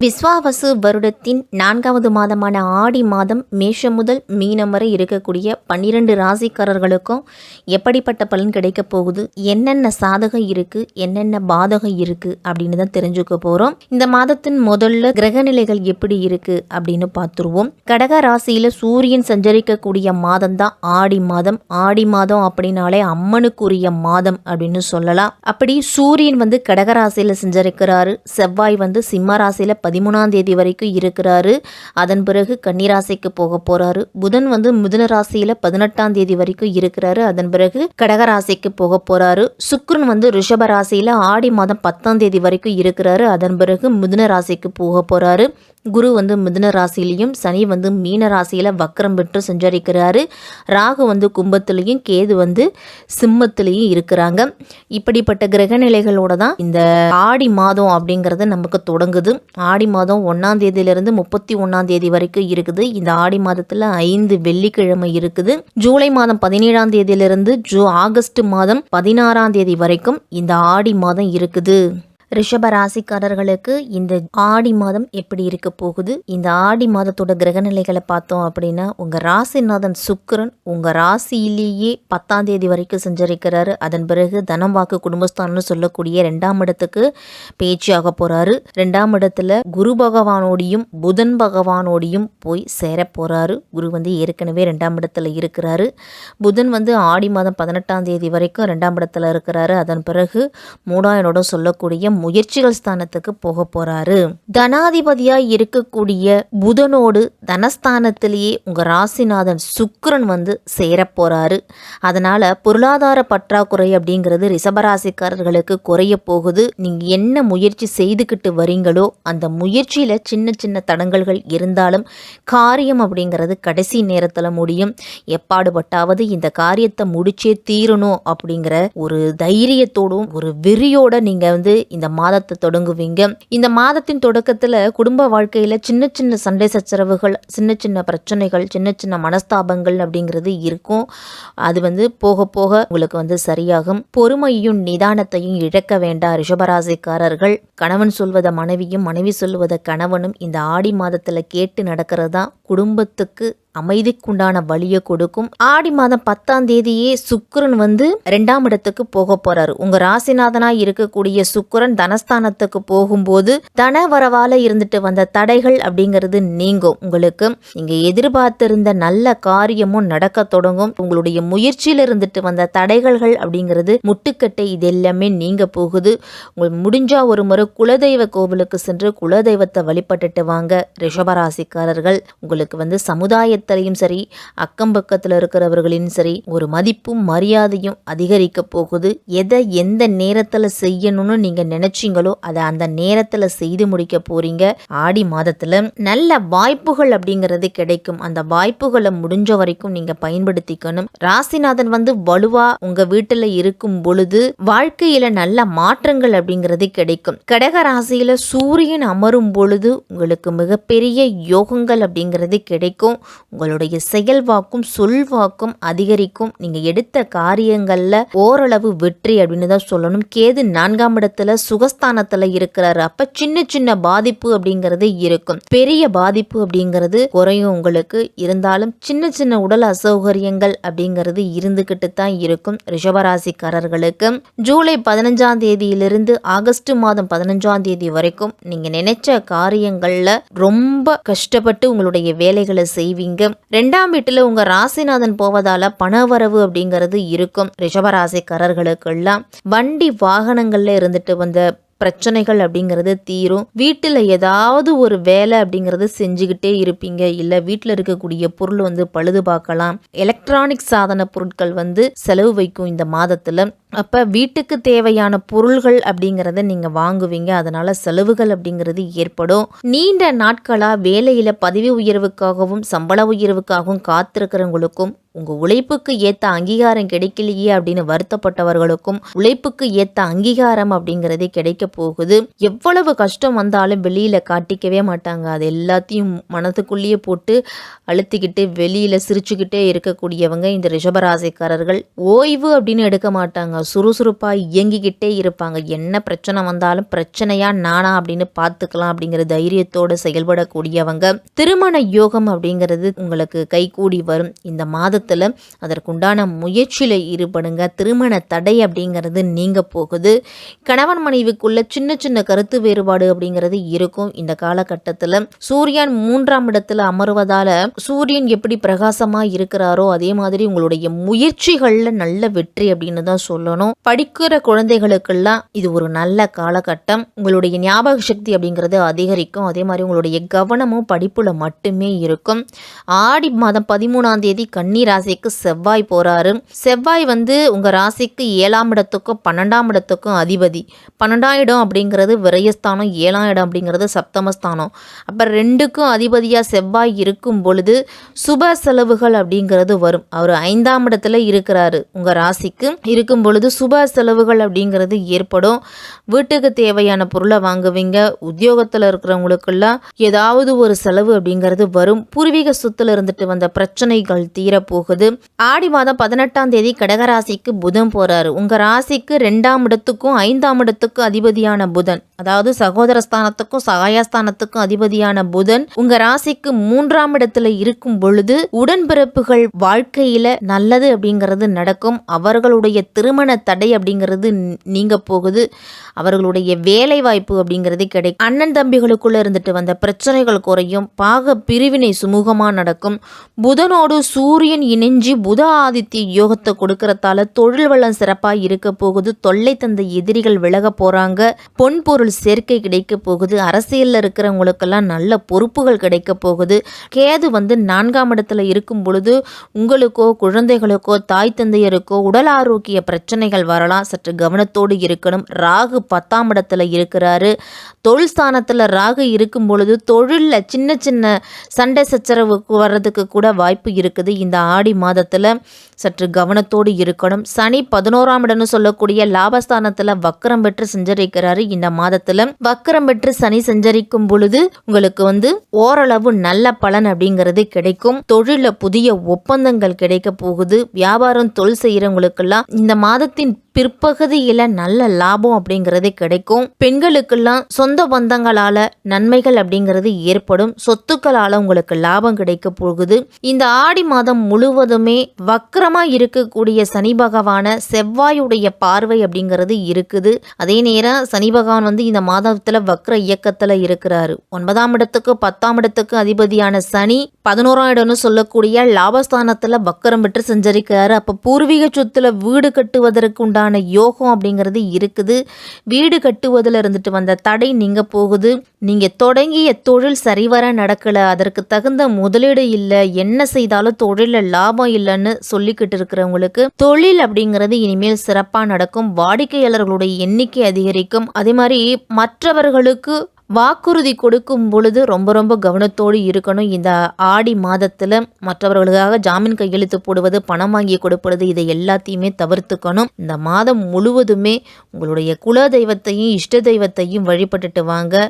விஸ்வாவசு வருடத்தின் 4வது மாதமான ஆடி மாதம் மேஷம் முதல் மீனம் வரை இருக்கக்கூடிய 12 ராசிக்காரர்களுக்கும் எப்படிப்பட்ட பலன் கிடைக்க போகுது, என்னென்ன சாதகம் இருக்குது, என்னென்ன பாதகம் இருக்குது அப்படின்னு தான் தெரிஞ்சுக்க போகிறோம். இந்த மாதத்தின் முதல்ல கிரகநிலைகள் எப்படி இருக்குது அப்படின்னு பார்த்துருவோம். கடக ராசியில் சூரியன் சஞ்சரிக்கக்கூடிய மாதம் தான் ஆடி மாதம். ஆடி மாதம் அப்படின்னாலே அம்மனுக்குரிய மாதம் அப்படின்னு சொல்லலாம். அப்படி சூரியன் கடகராசியில் சஞ்சரிக்கிறாரு. செவ்வாய் சிம்ம ராசியில் 13ஆம் தேதி வரைக்கும் இருக்கிறாரு. அதன் பிறகு கன்னிராசிக்கு போக போறாரு. புதன் மிதுன ராசியில 18ஆம் தேதி வரைக்கும் இருக்கிறாரு. அதன் பிறகு கடகராசிக்கு போக போறாரு. சுக்கிரன் ரிஷப ராசியில ஆடி மாதம் 10ஆம் தேதி வரைக்கும் இருக்கிறாரு. அதன் பிறகு மிதுன ராசிக்கு போக போறாரு. குரு மிதுன ராசியிலையும், சனி மீன ராசியில வக்ரம் பெற்று சஞ்சரிக்கிறாரு. ராகு கும்பத்திலையும், கேது சிம்மத்திலையும் இருக்கிறாங்க. இப்படிப்பட்ட கிரகநிலைகளோட தான் இந்த ஆடி மாதம் அப்படிங்கிறது நமக்கு தொடங்குது. ஆடி மாதம் 1ஆம் தேதியிலிருந்து 31ஆம் தேதி வரைக்கும் இருக்குது. இந்த ஆடி மாதத்துல 5 வெள்ளிக்கிழமை இருக்குது. ஜூலை மாதம் 17ஆம் தேதியிலிருந்து ஆகஸ்ட் மாதம் 16ஆம் தேதி வரைக்கும் இந்த ஆடி மாதம் இருக்குது. ரிஷப ராசிக்காரர்களுக்கு இந்த ஆடி மாதம் எப்படி இருக்க போகுது? இந்த ஆடி மாதத்தோட கிரகநிலைகளை பார்த்தோம் அப்படின்னா, உங்கள் ராசிநாதன் சுக்கிரன் உங்கள் ராசியிலேயே 10ஆம் தேதி வரைக்கும் சஞ்சரிக்கிறாரு. அதன் பிறகு தனம் வாக்கு குடும்பஸ்தானம்னு சொல்லக்கூடிய 2ஆம் இடத்துக்கு பேச்சியாக போகிறாரு. 2ஆம் இடத்துல குரு பகவானோடையும் புதன் பகவானோடையும் போய் சேர போகிறாரு. குரு ஏற்கனவே 2ஆம் இடத்துல இருக்கிறாரு. புதன் ஆடி மாதம் 18ஆம் தேதி வரைக்கும் 2ஆம் இடத்துல இருக்கிறாரு. அதன் பிறகு 3ஆம் இடம் சொல்லக்கூடிய முயற்சிகள் ஸ்தானத்துக்கு போக போறாரு. தனாதிபதியா இருக்கக்கூடிய புதனோடு தனஸ்தானத்திலேயே உங்க ராசிநாதன் சுக்கிரன் சேர போறாரு. அதனால பொருளாதார பற்றாக்குறை அப்படிங்கிறது ரிஷபராசிக்காரர்களுக்கு குறைய போகுது. நீங்க என்ன முயற்சி செய்துக்கிட்டு வரீங்களோ அந்த முயற்சியில சின்ன சின்ன தடங்கல்கள் இருந்தாலும் காரியம் அப்படிங்கிறது கடைசி நேரத்துல முடியும். எப்பாடுபட்டாவது இந்த காரியத்தை முடிச்சே தீரணும் அப்படிங்கிற ஒரு தைரியத்தோடும் ஒரு வெறியோட நீங்க இந்த மாதத்தை தொடங்குவீங்க. இந்த மாதத்தின் தொடக்கத்துல குடும்ப வாழ்க்கையில சின்ன சின்ன சண்டை சச்சரவுகள், சின்ன சின்ன பிரச்சனைகள், சின்ன சின்ன மனஸ்தாபங்கள் அப்படிங்கிறது இருக்கும். அது போக போக உங்களுக்கு சரியாகும். பொறுமையும் நிதானத்தையும் இழக்க வேண்டாம் ரிஷபராசிக்காரர்கள். கணவன் சொல்வத மனைவியும், மனைவி சொல்வத கணவனும் இந்த ஆடி மாதத்துல கேட்டு நடக்கிறது தான் குடும்பத்துக்கு அமைதிக்குண்டான வழியை கொடுக்கும். ஆடி மாதம் 10ஆம் தேதியே சுக்கிரன் 2ஆம் இடத்துக்கு போக போறாரு. உங்க ராசிநாதனா இருக்கக்கூடிய சுக்கிரன் தனஸ்தானத்துக்கு போகும்போது தன வரவால இருந்துட்டு வந்த தடைகள் அப்படிங்கிறது நீங்கும். உங்களுக்கு நீங்க எதிர்பார்த்திருந்த நல்ல காரியமும் நடக்க தொடங்கும். உங்களுடைய முயற்சியில இருந்துட்டு வந்த தடைகள்கள் அப்படிங்கிறது முட்டுக்கட்டை இது எல்லாமே நீங்க போகுது. உங்களுக்கு முடிஞ்சா ஒரு முறை குலதெய்வ கோவிலுக்கு சென்று குலதெய்வத்தை வழிபட்டுட்டு வாங்க ரிஷபராசிக்காரர்கள். உங்களுக்கு சமுதாய சரி, அக்கம் பக்கத்தில் இருக்கிறவர்களின் சரி ஒரு மதிப்பும் மரியாதையும் அதிகரிக்க போகுது. எதை எந்த நேரத்தில் செய்யணும்னு நீங்க நினைச்சீங்களோ அதை அந்த நேரத்தில் செய்து முடிக்க போறீங்க. ஆடி மாதத்துல நல்ல வாய்ப்புகள் அப்படிங்கிறது கிடைக்கும். அந்த வாய்ப்புகளை முடிஞ்ச வரைக்கும் நீங்க பயன்படுத்திக்கணும். ராசிநாதன் வலுவா உங்க வீட்டுல இருக்கும் பொழுது வாழ்க்கையில நல்ல மாற்றங்கள் அப்படிங்கிறது கிடைக்கும். கடக ராசியில சூரியன் அமரும் பொழுது உங்களுக்கு மிகப்பெரிய யோகங்கள் அப்படிங்கிறது கிடைக்கும். உங்களுடைய செயல்வாக்கும் சொல்வாக்கும் அதிகரிக்கும். நீங்க எடுத்த காரியங்கள்ல ஓரளவு வெற்றி அப்படின்னு தான் சொல்லணும். கேது 4ஆம் இடத்துல சுகஸ்தானத்துல இருக்கிறாரு. அப்ப சின்ன சின்ன பாதிப்பு அப்படிங்கிறது இருக்கும். பெரிய பாதிப்பு அப்படிங்கிறது குறையும். உங்களுக்கு இருந்தாலும் சின்ன சின்ன உடல் அசௌகரியங்கள் அப்படிங்கிறது இருந்துகிட்டு தான் இருக்கும். ரிஷபராசிக்காரர்களுக்கு ஜூலை 15ஆம் தேதியிலிருந்து ஆகஸ்ட் மாதம் 15ஆம் தேதி வரைக்கும் நீங்க நினைச்ச காரியங்கள்ல ரொம்ப கஷ்டப்பட்டு உங்களுடைய வேலைகளை செய்வீங்க. 2ஆம் வீட்டுல உங்க ராசிநாதன் போவதால பணவரவு அப்படிங்கிறது இருக்கும். ரிஷபராசிக்காரர்களுக்கு எல்லாம் வண்டி வாகனங்கள்ல இருந்துட்டு வந்த பிரச்சனைகள் அப்படிங்கிறது தீரும். வீட்டில் ஏதாவது ஒரு வேலை அப்படிங்கிறது செஞ்சுக்கிட்டே இருப்பீங்க. இல்லை வீட்டில் இருக்கக்கூடிய பொருள் பழுது பார்க்கலாம். எலக்ட்ரானிக் சாதன பொருட்கள் செலவு வைக்கும் இந்த மாதத்துல. அப்போ வீட்டுக்கு தேவையான பொருள்கள் அப்படிங்கிறத நீங்கள் வாங்குவீங்க. அதனால் செலவுகள் அப்படிங்கிறது ஏற்படும். நீண்ட நாட்களாக வேலையில் பதவி உயர்வுக்காகவும் சம்பள உயர்வுக்காகவும் காத்திருக்கிறவங்களுக்கும் உங்கள் உழைப்புக்கு ஏற்ற அங்கீகாரம் கிடைக்கலையே அப்படின்னு வருத்தப்பட்டவர்களுக்கும் உழைப்புக்கு ஏற்ற அங்கீகாரம் அப்படிங்கிறதே கிடைக்க போகுது. எவ்வளவு கஷ்டம் வந்தாலும் வெளியில் காட்டிக்கவே மாட்டாங்க. அது எல்லாத்தையும் மனதுக்குள்ளேயே போட்டு அழுத்திக்கிட்டு வெளியில் சிரிச்சுக்கிட்டே இருக்கக்கூடியவங்க இந்த ரிஷபராசிக்காரர்கள். ஓய்வு அப்படின்னு எடுக்க மாட்டாங்க. இருப்பாங்க, சுறுசுறுப்பாக இயங்கிக்கிட்டே இருப்பாங்க. என்ன பிரச்சனை வந்தாலும் பிரச்சனையா நானா அப்படின்னு பார்த்துக்கலாம் அப்படிங்கிற தைரியத்தோடு செயல்படக்கூடியவங்க. திருமண யோகம் அப்படிங்கிறது உங்களுக்கு கைகூடி வரும். இந்த மாதத்தில் அதற்குண்டான முயற்சியில் ஈடுபடுங்க. திருமண தடை அப்படிங்கிறது நீங்க போகுது. கணவன் மனைவிக்குள்ள சின்ன சின்ன கருத்து வேறுபாடு அப்படிங்கிறது இருக்கும். இந்த காலகட்டத்தில் சூரியன் 3ஆம் இடத்துல அமர்வதால சூரியன் எப்படி பிரகாசமா இருக்கிறாரோ அதே மாதிரி உங்களுடைய முயற்சிகள்ல நல்ல வெற்றி அப்படின்னு தான் சொல்லணும். படிக்கிற குழந்தைகளுக்கெல்லாம் இது ஒரு நல்ல காலகட்டம். உங்களுடைய ஞாபக சக்தி அப்படிங்கிறது அதிகரிக்கும். அதே மாதிரி உங்களுடைய கவனமும் படிப்புல மட்டுமே இருக்கும். ஆடி மாதம் 13ஆம் தேதி கன்னி ராசிக்கு செவ்வாய் போறாரு. செவ்வாய் உங்க ராசிக்கு 7ஆம் இடத்துக்கும் 12ஆம் இடத்துக்கும் அதிபதி. 12ஆம் இடம் அப்படிங்கிறது விரயஸ்தானம், 7ஆம் இடம் அப்படிங்கிறது சப்தமஸ்தானம். அப்ப 2க்கும் அதிபதியா செவ்வாய் இருக்கும் பொழுது சுப செலவுகள் அப்படிங்கிறது வரும். அவர் 5ஆம் இடத்துல இருக்கிறாரு. உங்க ராசிக்கு இருக்கும் பொழுது சுப செலவுகள் அப்படிங்கிறது ஏற்படும். வீட்டுக்கு தேவையான பொருளை வாங்குவீங்க. உத்தியோகத்துல இருக்கிறவங்களுக்கெல்லாம் ஏதாவது ஒரு செலவு அப்படிங்கிறது வரும். பூர்வீக சொத்துல இருந்துட்டு வந்த பிரச்சனைகள் தீரப்போகுது. ஆடி மாதம் 18ஆம் தேதி கடகராசிக்கு புதன் போறாரு. உங்க ராசிக்கு 2ஆம் இடத்துக்கும் 5ஆம் இடத்துக்கும் அதிபதியான புதன், அதாவது சகோதரஸ்தானத்துக்கும் சகாயஸ்தானத்துக்கும் அதிபதியான புதன் உங்க ராசிக்கு 3ஆம் இடத்துல இருக்கும் பொழுது உடன்பிறப்புகள் வாழ்க்கையில நல்லது அப்படிங்கிறது நடக்கும். அவர்களுடைய திருமண தடை அப்படிங்கிறது நீங்க போகுது. அவர்களுடைய வேலை வாய்ப்பு அப்படிங்கிறது கிடைக்கும். அண்ணன் தம்பிகளுக்குள்ள இருந்துட்டு வந்த பிரச்சனைகள் குறையும். பாக பிரிவினை சுமூகமா நடக்கும். புதனோடு சூரியன் இணைஞ்சி புத ஆதித்ய யோகத்தை கொடுக்கறதால தொழில் வளம் சிறப்பா இருக்க போகுது. தொல்லை தந்த எதிரிகள் விலக போறாங்க. பொன் பொருள் சேர்க்கை கிடைக்க போகுது. அரசியல்ல இருக்கிறவங்களுக்கெல்லாம் நல்ல பொறுப்புகள் கிடைக்க போகுது. கேது 4ஆம் இடத்துல இருக்கும் பொழுது உங்களுக்கோ குழந்தைகளுக்கோ தாய் தந்தையருக்கோ உடல் ஆரோக்கிய பிரச்சனைகள் வரலாம். சற்று கவனத்தோடு இருக்கணும். ராகு 10ஆம் இடத்துல இருக்கிறாரு. தொழில் ஸ்தானத்துல ராகு இருக்கும் பொழுது தொழில்ல சின்ன சின்ன சண்டை சச்சரவு வர்றதுக்கு கூட வாய்ப்பு இருக்குது. இந்த ஆடி மாதத்துல சற்று கவனத்தோடு இருக்கணும். சனி 11ஆம் இடம்னு சொல்லக்கூடிய லாபஸ்தானத்துல வக்கரம் பெற்று சஞ்சரிக்கிறாரு. இந்த மாதத்துல வக்கரம் பெற்று சனி சஞ்சரிக்கும் பொழுது உங்களுக்கு ஓரளவு நல்ல பலன் அப்படிங்கிறது கிடைக்கும். தொழில புதிய ஒப்பந்தங்கள் கிடைக்க போகுது. வியாபாரம் தொழில் செய்யறவங்களுக்கெல்லாம் இந்த மாதத்தின் பிற்பகுதியில நல்ல லாபம் அப்படிங்கிறது கிடைக்கும். பெண்களுக்கெல்லாம் சொந்த பந்தங்களால நன்மைகள் அப்படிங்கிறது ஏற்படும். சொத்துக்களால உங்களுக்கு லாபம் கிடைக்க போகுது. இந்த ஆடி மாதம் முழுவதுமே வக்கரமா இருக்கக்கூடிய சனி பகவான செவ்வாயுடைய பார்வை அப்படிங்கிறது இருக்குது. அதே நேரம் சனி பகவான் இந்த மாதத்துல வக்ர இயக்கத்துல இருக்கிறாரு. 9ஆம் இடத்துக்கு 10ஆம் இடத்துக்கு அதிபதியான சனி 11ஆம் இடம்னு சொல்லக்கூடிய லாபஸ்தானத்துல வக்கரம் பெற்று சஞ்சரிக்கிறாரு. அப்ப பூர்வீக சொத்துல வீடு கட்டுவதற்கு உண்டான யோகம் அப்படிங்கிறது இருக்குது. வீடு கட்டுவதில் இருந்துட்டு வந்த தடை நீங்க போகுது. நீங்க தொடங்கிய தொழில் சரிவர நடக்கல, அதற்கு தகுந்த முதலீடு இல்லை, என்ன செய்தாலும் தொழில லாபம் இல்லைன்னு சொல்லிக்கிட்டு இருக்கிறவங்களுக்கு தொழில் அப்படிங்கிறது இனிமேல் சிறப்பா நடக்கும். வாடிக்கையாளர்களுடைய எண்ணிக்கை அதிகரிக்கும். அதே மாதிரி மற்றவர்களுக்கு வாக்குறுதி கொடுக்கும் பொழுது ரொம்ப ரொம்ப கவனத்தோடு இருக்கணும். இந்த ஆடி மாதத்தில் மற்றவர்களுக்காக ஜாமீன் கையெழுத்து போடுவது, பணம் வாங்கி கொடுப்பது, இதை எல்லாத்தையுமே தவிர்த்துக்கணும். இந்த மாதம் முழுவதுமே உங்களுடைய குல தெய்வத்தையும் இஷ்ட தெய்வத்தையும் வழிபட்டுட்டு வாங்க.